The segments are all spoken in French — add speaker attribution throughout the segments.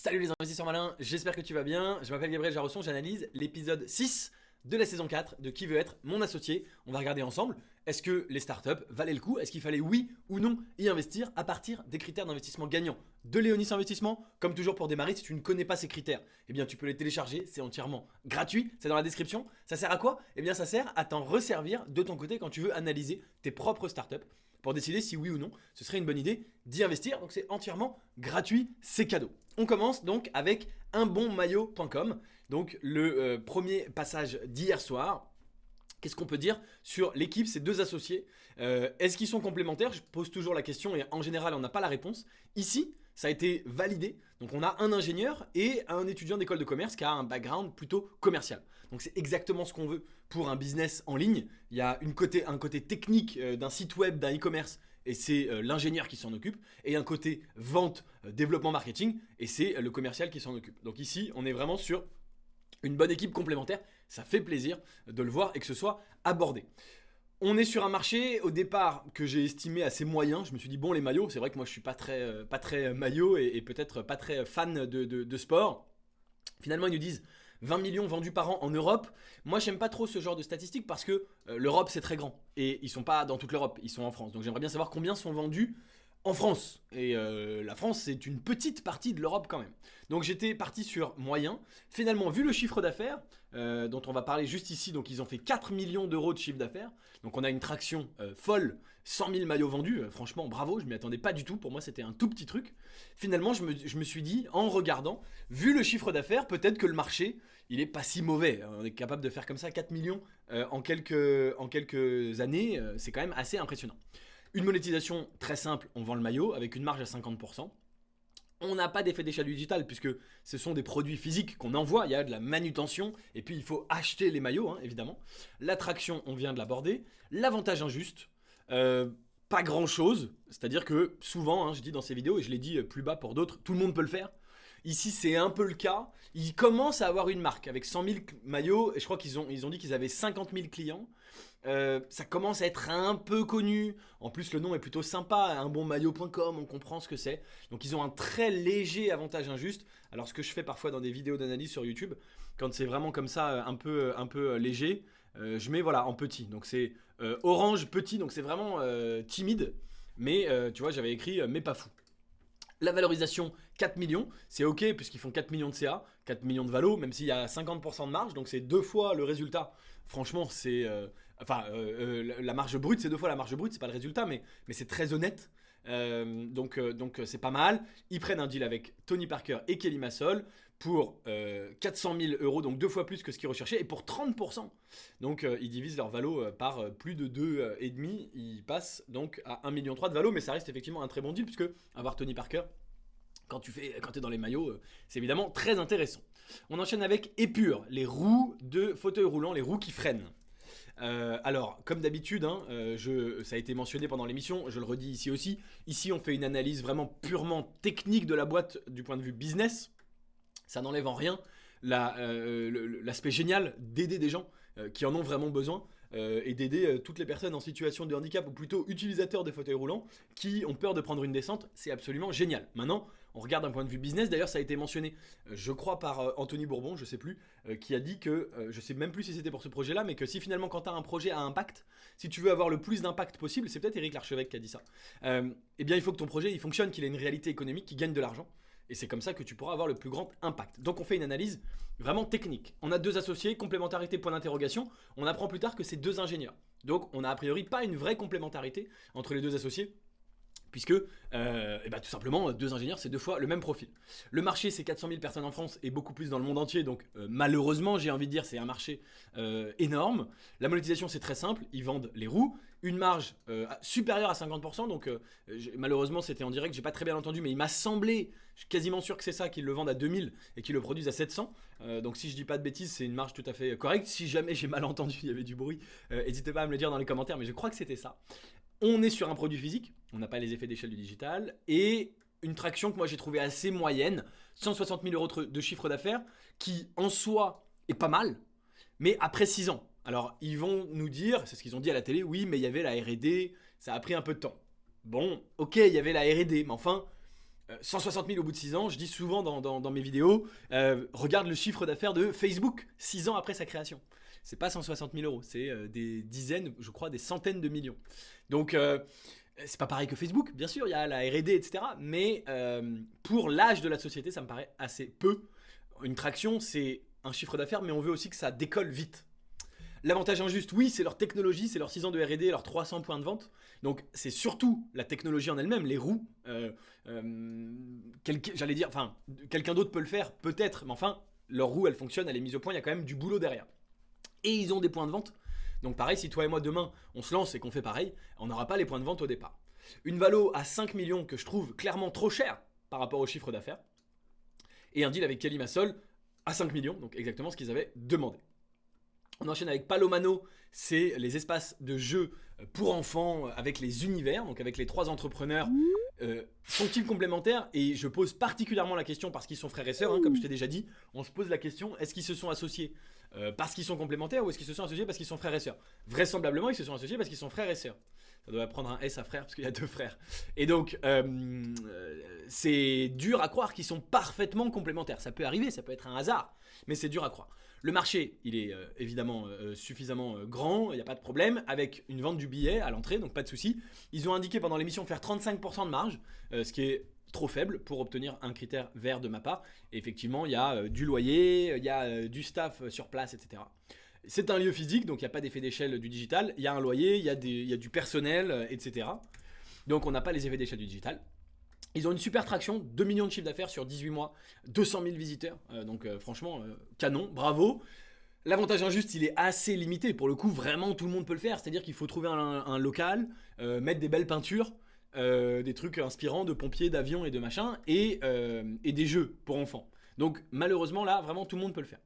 Speaker 1: Salut les investisseurs malins, j'espère que tu vas bien. Je m'appelle Gabriel Jarosson, j'analyse l'épisode 6 de la saison 4 de Qui veut être mon associé. On va regarder ensemble, est-ce que les startups valaient le coup? Est-ce qu'il fallait oui ou non y investir à partir des critères d'investissement gagnants de Léonis Investissement? Comme toujours pour démarrer, si tu ne connais pas ces critères, eh bien tu peux les télécharger, c'est entièrement gratuit, c'est dans la description. Ça sert à quoi? Eh bien ça sert à t'en resservir de ton côté quand tu veux analyser tes propres startups pour décider si oui ou non ce serait une bonne idée d'y investir. Donc c'est entièrement gratuit, c'est cadeau. On commence donc avec unbonmaillot.com, donc le premier passage d'hier soir. Qu'est-ce qu'on peut dire sur l'équipe, ces deux associés? Est-ce qu'ils sont complémentaires? Je pose toujours la question et en général on n'a pas la réponse. Ici, ça a été validé. Donc on a un ingénieur et un étudiant d'école de commerce qui a un background plutôt commercial. Donc c'est exactement ce qu'on veut pour un business en ligne. Il y a un côté technique d'un site web, d'un e-commerce, et c'est l'ingénieur qui s'en occupe. Et un côté vente, développement marketing, et c'est le commercial qui s'en occupe. Donc ici, on est vraiment sur une bonne équipe complémentaire. Ça fait plaisir de le voir et que ce soit abordé. On est sur un marché au départ que j'ai estimé assez moyen. Je me suis dit bon, les maillots, c'est vrai que moi je suis pas très maillot et peut-être pas très fan de sport. Finalement ils nous disent 20 millions vendus par an en Europe. Moi j'aime pas trop ce genre de statistiques parce que l'Europe c'est très grand et ils sont pas dans toute l'Europe, ils sont en France. Donc j'aimerais bien savoir combien sont vendus en France. Et la France, c'est une petite partie de l'Europe quand même. Donc j'étais parti sur moyen. Finalement, vu le chiffre d'affaires, dont on va parler juste ici, donc ils ont fait 4 millions d'euros de chiffre d'affaires. Donc on a une traction folle, 100 000 maillots vendus. Franchement, bravo, je m'y attendais pas du tout. Pour moi, c'était un tout petit truc. Finalement, je me suis dit, en regardant, vu le chiffre d'affaires, peut-être que le marché, il est pas si mauvais. On est capable de faire comme ça 4 millions en quelques années. C'est quand même assez impressionnant. Une monétisation très simple, on vend le maillot avec une marge à 50%. On n'a pas d'effet d'échelle digital puisque ce sont des produits physiques qu'on envoie, il y a de la manutention et puis il faut acheter les maillots hein, évidemment. L'attraction, on vient de l'aborder. L'avantage injuste, pas grand chose, c'est-à-dire que souvent, hein, je dis dans ces vidéos et je l'ai dit plus bas pour d'autres, tout le monde peut le faire. Ici, c'est un peu le cas. Ils commencent à avoir une marque avec 100 000 maillots et je crois qu'ils ont dit qu'ils avaient 50 000 clients. Ça commence à être un peu connu. En plus, le nom est plutôt sympa. Unbonmaillot.com, on comprend ce que c'est. Donc, ils ont un très léger avantage injuste. Alors, ce que je fais parfois dans des vidéos d'analyse sur YouTube, quand c'est vraiment comme ça, un peu léger, je mets voilà en petit. Donc, c'est orange petit. Donc, c'est vraiment timide. Mais tu vois, j'avais écrit mais pas fou. La valorisation 4 millions, c'est ok puisqu'ils font 4 millions de CA, 4 millions de valo, même s'il y a 50% de marge, donc c'est deux fois le résultat. Franchement, c'est. La marge brute, c'est deux fois la marge brute, c'est pas le résultat, mais c'est très honnête. Donc c'est pas mal. Ils prennent un deal avec Tony Parker et Kelly Massol pour 400 000 euros, donc deux fois plus que ce qu'ils recherchaient, et pour 30%. Donc ils divisent leur valo par plus de 2,5. Ils passent donc à 1,3 million de valo, mais ça reste effectivement un très bon deal, puisque avoir Tony Parker, quand tu es dans les maillots, c'est évidemment très intéressant. On enchaîne avec Epure, les roues de fauteuil roulant, les roues qui freinent. Alors, comme d'habitude, hein, ça a été mentionné pendant l'émission, je le redis ici aussi. Ici, on fait une analyse vraiment purement technique de la boîte du point de vue business. Ça n'enlève en rien l'aspect génial d'aider des gens qui en ont vraiment besoin et d'aider toutes les personnes en situation de handicap ou plutôt utilisateurs des fauteuils roulants qui ont peur de prendre une descente. C'est absolument génial. Maintenant, on regarde d'un point de vue business. D'ailleurs, ça a été mentionné, je crois, par Anthony Bourbon, je sais plus, qui a dit que, je sais même plus si c'était pour ce projet-là, mais que si finalement, quand tu as un projet à impact, si tu veux avoir le plus d'impact possible, c'est peut-être Éric Larchevêque qui a dit ça, eh bien, il faut que ton projet il fonctionne, qu'il ait une réalité économique, qu'il gagne de l'argent. Et c'est comme ça que tu pourras avoir le plus grand impact. Donc on fait une analyse vraiment technique. On a deux associés, complémentarité, point d'interrogation. On apprend plus tard que c'est deux ingénieurs. Donc on a a priori pas une vraie complémentarité entre les deux associés. Puisque, tout simplement, deux ingénieurs, c'est deux fois le même profil. Le marché, c'est 400 000 personnes en France et beaucoup plus dans le monde entier. Donc, malheureusement, j'ai envie de dire, c'est un marché énorme. La monétisation, c'est très simple. Ils vendent les roues. Une marge supérieure à 50%. Donc, malheureusement, c'était en direct. J'ai pas très bien entendu, mais il m'a semblé, je suis quasiment sûr que c'est ça, qu'ils le vendent à 2000 et qu'ils le produisent à 700. Donc, si je dis pas de bêtises, c'est une marge tout à fait correcte. Si jamais j'ai mal entendu, il y avait du bruit, n'hésitez pas à me le dire dans les commentaires, mais je crois que c'était ça. On est sur un produit physique, on n'a pas les effets d'échelle du digital, et une traction que moi j'ai trouvée assez moyenne, 160 000 euros de chiffre d'affaires, qui en soi est pas mal, mais après 6 ans. Alors ils vont nous dire, c'est ce qu'ils ont dit à la télé, oui mais il y avait la R&D, ça a pris un peu de temps. Bon, ok, il y avait la R&D, mais enfin, 160 000 au bout de 6 ans, je dis souvent dans mes vidéos, regarde le chiffre d'affaires de Facebook 6 ans après sa création. C'est pas 160 000 euros, c'est des dizaines, je crois des centaines de millions. Donc c'est pas pareil que Facebook, bien sûr, il y a la R&D, etc. Mais pour l'âge de la société, ça me paraît assez peu. Une traction, c'est un chiffre d'affaires, mais on veut aussi que ça décolle vite. L'avantage injuste, oui, c'est leur technologie, c'est leurs 6 ans de R&D, leurs 300 points de vente. Donc c'est surtout la technologie en elle-même, les roues. J'allais dire, enfin, quelqu'un d'autre peut le faire, peut-être, mais enfin, leur roue, elle fonctionne, elle est mise au point, il y a quand même du boulot derrière. Et ils ont des points de vente. Donc pareil, si toi et moi demain, on se lance et qu'on fait pareil, on n'aura pas les points de vente au départ. Une valo à 5 millions que je trouve clairement trop cher par rapport au chiffre d'affaires. Et un deal avec Kelly Massol à 5 millions, donc exactement ce qu'ils avaient demandé. On enchaîne avec Palomano, c'est les espaces de jeux pour enfants avec les univers, donc avec les 3 entrepreneurs. Sont-ils complémentaires? Et je pose particulièrement la question parce qu'ils sont frères et sœurs, comme je t'ai déjà dit. On se pose la question, est-ce qu'ils se sont associés parce qu'ils sont complémentaires ou est-ce qu'ils se sont associés parce qu'ils sont frères et sœurs? Vraisemblablement, ils se sont associés parce qu'ils sont frères et sœurs. Ça doit prendre un S à frère parce qu'il y a 2 frères. Et donc, c'est dur à croire qu'ils sont parfaitement complémentaires. Ça peut arriver, ça peut être un hasard, mais c'est dur à croire. Le marché, il est évidemment suffisamment grand, il n'y a pas de problème, avec une vente du billet à l'entrée, donc pas de souci. Ils ont indiqué pendant l'émission faire 35% de marge, ce qui est trop faible pour obtenir un critère vert de ma part. Et effectivement, il y a du loyer, il y a du staff sur place, etc. C'est un lieu physique, donc il n'y a pas d'effet d'échelle du digital. Il y a un loyer, il y a du personnel, etc. Donc on n'a pas les effets d'échelle du digital. Ils ont une super traction, 2 millions de chiffre d'affaires sur 18 mois, 200 000 visiteurs. Donc franchement, canon, bravo. L'avantage injuste, il est assez limité. Pour le coup, vraiment, tout le monde peut le faire. C'est-à-dire qu'il faut trouver un local, mettre des belles peintures, des trucs inspirants de pompiers, d'avions et de machins, et des jeux pour enfants. Donc malheureusement, là, vraiment, tout le monde peut le faire.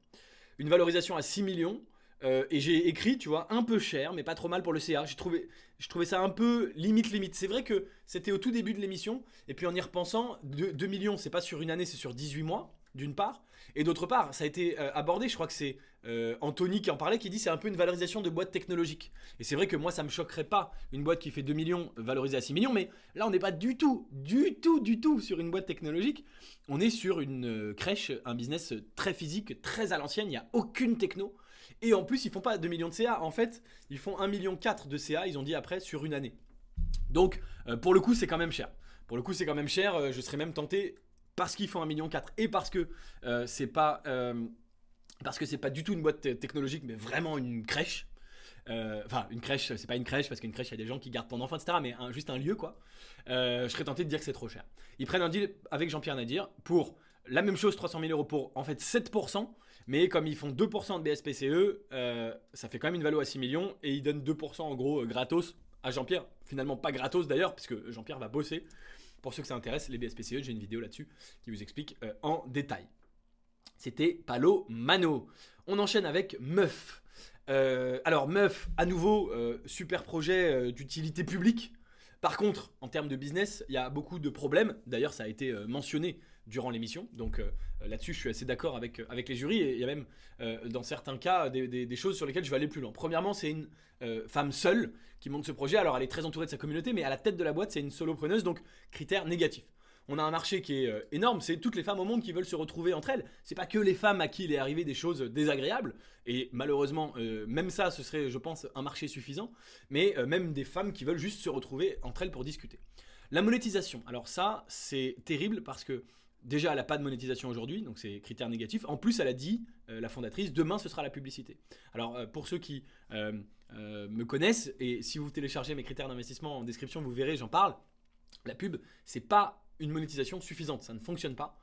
Speaker 1: Une valorisation à 6 millions. Et j'ai écrit, tu vois, un peu cher, mais pas trop mal pour le CA. Je trouvais ça un peu limite. C'est vrai que c'était au tout début de l'émission, et puis en y repensant, 2 millions, c'est pas sur une année, c'est sur 18 mois, d'une part. Et d'autre part, ça a été abordé, je crois que c'est Anthony qui en parlait, qui dit c'est un peu une valorisation de boîte technologique. Et c'est vrai que moi, ça me choquerait pas une boîte qui fait 2 millions valorisée à 6 millions, mais là, on n'est pas du tout sur une boîte technologique. On est sur une crèche, un business très physique, très à l'ancienne, il n'y a aucune techno. Et en plus, ils font pas 2 millions de CA. En fait, ils font 1,4 million de CA, ils ont dit après, sur une année. Donc, pour le coup, c'est quand même cher. Je serais même tenté, parce qu'ils font 1,4 million et parce que c'est pas du tout une boîte technologique, mais vraiment une crèche. Enfin, une crèche, c'est pas une crèche, parce qu'une crèche, il y a des gens qui gardent ton enfant, etc. Mais juste un lieu, quoi. Je serais tenté de dire que c'est trop cher. Ils prennent un deal avec Jean-Pierre Nadir pour la même chose, 300 000 euros pour, en fait, 7%. Mais comme ils font 2% de BSPCE, ça fait quand même une valo à 6 millions et ils donnent 2% en gros gratos à Jean-Pierre. Finalement pas gratos d'ailleurs, puisque Jean-Pierre va bosser. Pour ceux que ça intéresse, les BSPCE, j'ai une vidéo là-dessus qui vous explique en détail. C'était Palomano. On enchaîne avec Meuf. Alors Meuf, à nouveau, super projet d'utilité publique. Par contre, en termes de business, il y a beaucoup de problèmes. D'ailleurs, ça a été mentionné durant l'émission. Donc là-dessus, je suis assez d'accord avec les jurys. Et il y a même, dans certains cas, des choses sur lesquelles je vais aller plus loin. Premièrement, c'est une femme seule qui monte ce projet. Alors, elle est très entourée de sa communauté, mais à la tête de la boîte, c'est une solopreneuse. Donc, critère négatif. On a un marché qui est énorme, c'est toutes les femmes au monde qui veulent se retrouver entre elles. C'est pas que les femmes à qui il est arrivé des choses désagréables, et malheureusement, même ça, ce serait, je pense, un marché suffisant, mais même des femmes qui veulent juste se retrouver entre elles pour discuter. La monétisation, alors ça, c'est terrible parce que déjà, elle n'a pas de monétisation aujourd'hui, donc c'est critère négatif. En plus, elle a dit, la fondatrice, demain, ce sera la publicité. Alors, pour ceux qui me connaissent, et si vous téléchargez mes critères d'investissement en description, vous verrez, j'en parle, la pub, c'est pas une monétisation suffisante, ça ne fonctionne pas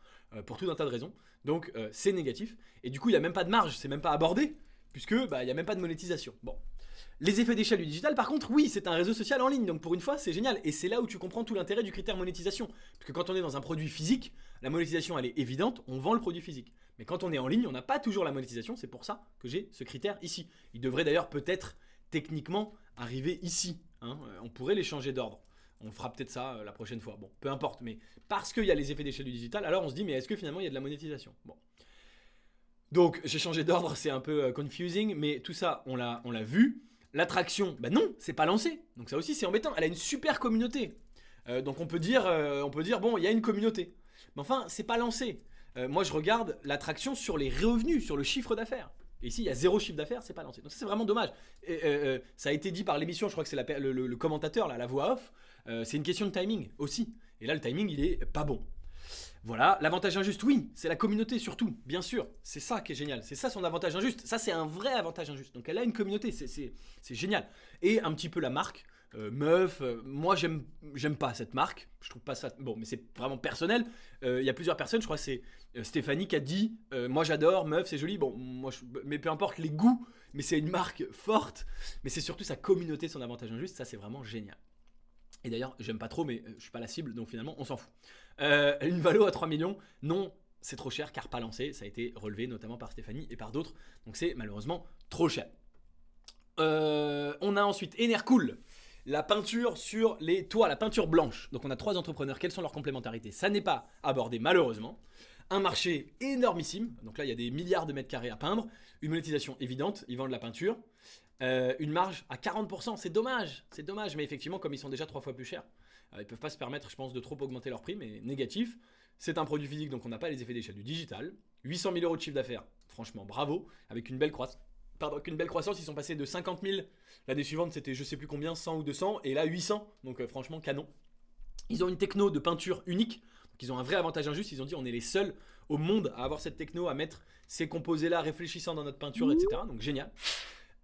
Speaker 1: pour tout un tas de raisons, donc c'est négatif, et du coup il n'y a même pas de marge, c'est même pas abordé, puisque il n'y a même pas de monétisation. Bon. Les effets d'échelle du digital, par contre, oui, c'est un réseau social en ligne, donc pour une fois c'est génial, et c'est là où tu comprends tout l'intérêt du critère monétisation, parce que quand on est dans un produit physique, la monétisation elle est évidente, on vend le produit physique, mais quand on est en ligne, on n'a pas toujours la monétisation, c'est pour ça que j'ai ce critère ici. Il devrait d'ailleurs peut-être techniquement arriver ici, hein. On pourrait les changer d'ordre. On fera peut-être ça la prochaine fois. Bon, peu importe. Mais parce qu'il y a les effets d'échelle du digital, alors on se dit, mais est-ce que finalement il y a de la monétisation? Bon. Donc, j'ai changé d'ordre, c'est un peu confusing, mais tout ça, on l'a vu. L'attraction, bah non, c'est pas lancé. Donc ça aussi, c'est embêtant. Elle a une super communauté. Donc on peut dire bon, il y a une communauté. Mais enfin, c'est pas lancé. Moi, je regarde l'attraction sur les revenus, sur le chiffre d'affaires. Et ici, il y a zéro chiffre d'affaires, c'est pas lancé. Donc ça, c'est vraiment dommage. Ça a été dit par l'émission, je crois que c'est le commentateur, là, la voix off. C'est une question de timing aussi. Et là, le timing, il est pas bon. Voilà, l'avantage injuste, oui, c'est la communauté surtout, bien sûr. C'est ça qui est génial. C'est ça son avantage injuste. Ça, c'est un vrai avantage injuste. Donc elle a une communauté, c'est génial. Et un petit peu la marque. Meuf, moi j'aime pas cette marque, je trouve pas ça bon, mais c'est vraiment personnel. Il y a plusieurs personnes, je crois que c'est Stéphanie qui a dit moi j'adore, meuf c'est joli, bon moi mais peu importe les goûts, mais c'est une marque forte, mais c'est surtout sa communauté son avantage injuste, ça c'est vraiment génial. Et d'ailleurs j'aime pas trop, mais je suis pas la cible, donc finalement on s'en fout. Une valo à 3 millions, non, c'est trop cher car pas lancé, ça a été relevé notamment par Stéphanie et par d'autres, donc c'est malheureusement trop cher. On a ensuite Enercool. La peinture sur les toits, la peinture blanche. Donc on a 3 entrepreneurs, quelles sont leurs complémentarités? Ça n'est pas abordé malheureusement. Un marché énormissime, donc là il y a des milliards de mètres carrés à peindre. Une monétisation évidente, ils vendent la peinture. Une marge à 40%, c'est dommage, mais effectivement comme ils sont déjà 3 fois plus chers, ils peuvent pas se permettre je pense de trop augmenter leur prix, mais négatif. C'est un produit physique donc on n'a pas les effets d'échelle du digital. 800 000 euros de chiffre d'affaires, franchement bravo, avec une belle croissance, ils sont passés de 50 000, l'année suivante c'était je sais plus combien, 100 ou 200, et là 800, donc franchement canon. Ils ont une techno de peinture unique, donc ils ont un vrai avantage injuste, ils ont dit on est les seuls au monde à avoir cette techno, à mettre ces composés là réfléchissant dans notre peinture, etc. Donc génial.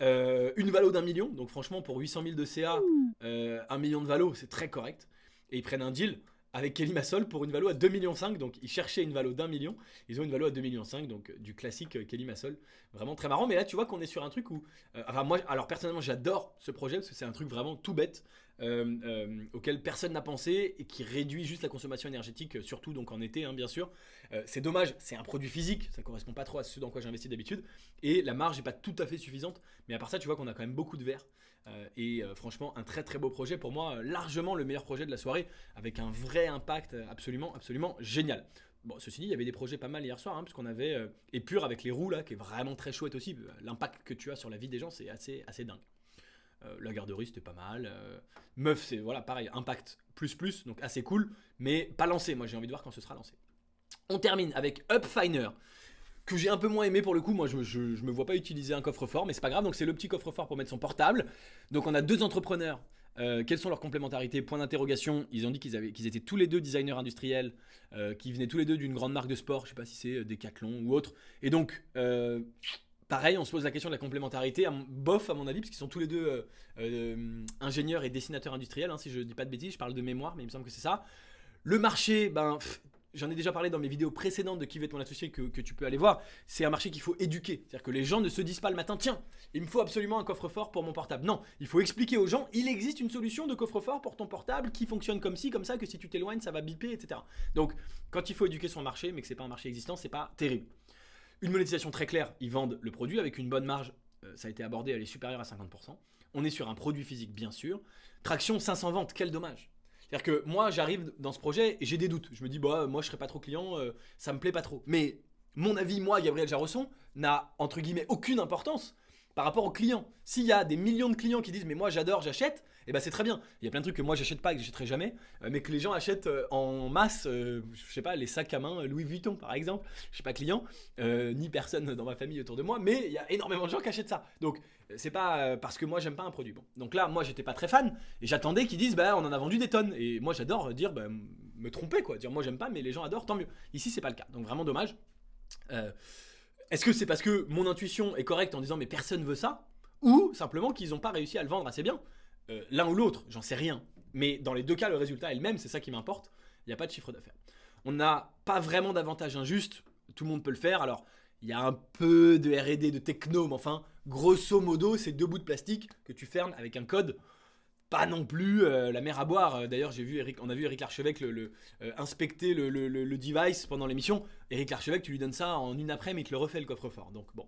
Speaker 1: Une valo d'1 million, donc franchement pour 800 000 de CA, 1 million de valo c'est très correct, et ils prennent un deal avec Kelly Massol pour une valo à 2,5 millions, donc ils cherchaient une valo d'1 million, ils ont une valo à 2,5 millions, donc du classique Kelly Massol, vraiment très marrant. Mais là tu vois qu'on est sur un truc où, enfin moi, alors personnellement j'adore ce projet parce que c'est un truc vraiment tout bête, auquel personne n'a pensé et qui réduit juste la consommation énergétique, surtout donc en été, hein, bien sûr. C'est dommage, c'est un produit physique, ça correspond pas trop à ce dans quoi j'investis d'habitude, et la marge n'est pas tout à fait suffisante, mais à part ça tu vois qu'on a quand même beaucoup de verre. Franchement un très très beau projet, pour moi largement le meilleur projet de la soirée, avec un vrai impact absolument génial. Bon, ceci dit, il y avait des projets pas mal hier soir, hein, puisqu'on avait Épure avec les roues là, qui est vraiment très chouette aussi. L'impact que tu as sur la vie des gens, c'est assez dingue. La garderie c'était pas mal. Meuf, c'est voilà pareil, impact plus, donc assez cool, mais pas lancé. Moi j'ai envie de voir quand ce sera lancé. On termine avec Upfiner, que j'ai un peu moins aimé pour le coup. Moi je me vois pas utiliser un coffre-fort, mais c'est pas grave, donc c'est le petit coffre-fort pour mettre son portable. Donc on a 2 entrepreneurs, quelles sont leurs complémentarités? Point d'interrogation. Ils ont dit qu'ils étaient tous les 2 designers industriels, qui venaient tous les 2 d'une grande marque de sport, je sais pas si c'est Decathlon ou autre, et donc pareil, on se pose la question de la complémentarité, bof à mon avis, parce qu'ils sont tous les 2 ingénieurs et dessinateurs industriels, hein, si je dis pas de bêtises, je parle de mémoire, mais il me semble que c'est ça. Le marché, j'en ai déjà parlé dans mes vidéos précédentes de Qui veut être mon associé que tu peux aller voir. C'est un marché qu'il faut éduquer. C'est-à-dire que les gens ne se disent pas le matin, tiens, il me faut absolument un coffre-fort pour mon portable. Non, il faut expliquer aux gens, il existe une solution de coffre-fort pour ton portable qui fonctionne comme ci, comme ça, que si tu t'éloignes, ça va biper, etc. Donc, quand il faut éduquer son marché, mais que c'est pas un marché existant, c'est pas terrible. Une monétisation très claire, ils vendent le produit avec une bonne marge, ça a été abordé, elle est supérieure à 50%. On est sur un produit physique, bien sûr. Traction 500 ventes, quel dommage. C'est-à-dire que moi, j'arrive dans ce projet et j'ai des doutes. Je me dis, moi, je serai pas trop client, ça me plaît pas trop. Mais mon avis, moi, Gabriel Jarosson, n'a entre guillemets aucune importance par rapport aux clients. S'il y a des millions de clients qui disent, mais moi, j'adore, j'achète, et ben c'est très bien. Il y a plein de trucs que moi, j'achète pas et que j'achèterai jamais, mais que les gens achètent en masse. Je sais pas, les sacs à main Louis Vuitton, par exemple. Je suis pas client, ni personne dans ma famille autour de moi, mais il y a énormément de gens qui achètent ça. Donc c'est pas parce que moi j'aime pas un produit. Bon. Donc là, moi j'étais pas très fan et j'attendais qu'ils disent on en a vendu des tonnes. Et moi j'adore dire me tromper quoi, dire moi j'aime pas mais les gens adorent, tant mieux. Ici c'est pas le cas, donc vraiment dommage. Est-ce que c'est parce que mon intuition est correcte en disant mais personne veut ça, ou simplement qu'ils ont pas réussi à le vendre assez bien? L'un ou l'autre, j'en sais rien. Mais dans les 2 cas, le résultat est le même, c'est ça qui m'importe. Il n'y a pas de chiffre d'affaires. On n'a pas vraiment d'avantage injuste, tout le monde peut le faire. Alors, il y a un peu de R&D, de techno, mais enfin, grosso modo, c'est 2 bouts de plastique que tu fermes avec un code. Pas non plus la mer à boire. D'ailleurs, on a vu Eric Larchevêque inspecter le device pendant l'émission. Eric Larchevêque, tu lui donnes ça en une après-midi, mais il te le refait le coffre-fort. Donc bon.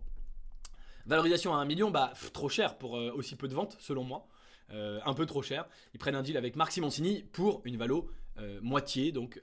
Speaker 1: Valorisation à 1 million, trop cher pour aussi peu de ventes, selon moi. Un peu trop cher. Ils prennent un deal avec Marc Simoncini pour une valo moitié, donc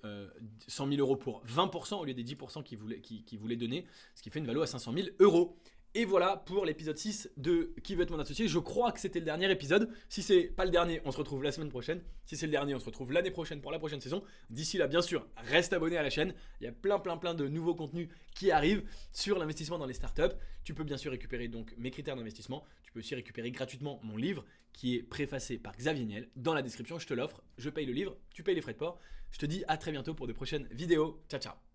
Speaker 1: 100 000 euros pour 20% au lieu des 10% qu'ils voulaient donner, ce qui fait une valo à 500 000 euros. Et voilà pour l'épisode 6 de Qui veut être mon associé. Je crois que c'était le dernier épisode. Si c'est pas le dernier, on se retrouve la semaine prochaine. Si c'est le dernier, on se retrouve l'année prochaine pour la prochaine saison. D'ici là, bien sûr, reste abonné à la chaîne. Il y a plein de nouveaux contenus qui arrivent sur l'investissement dans les startups. Tu peux bien sûr récupérer donc mes critères d'investissement. Tu peux aussi récupérer gratuitement mon livre qui est préfacé par Xavier Niel. Dans la description, je te l'offre. Je paye le livre, tu payes les frais de port. Je te dis à très bientôt pour de prochaines vidéos. Ciao, ciao.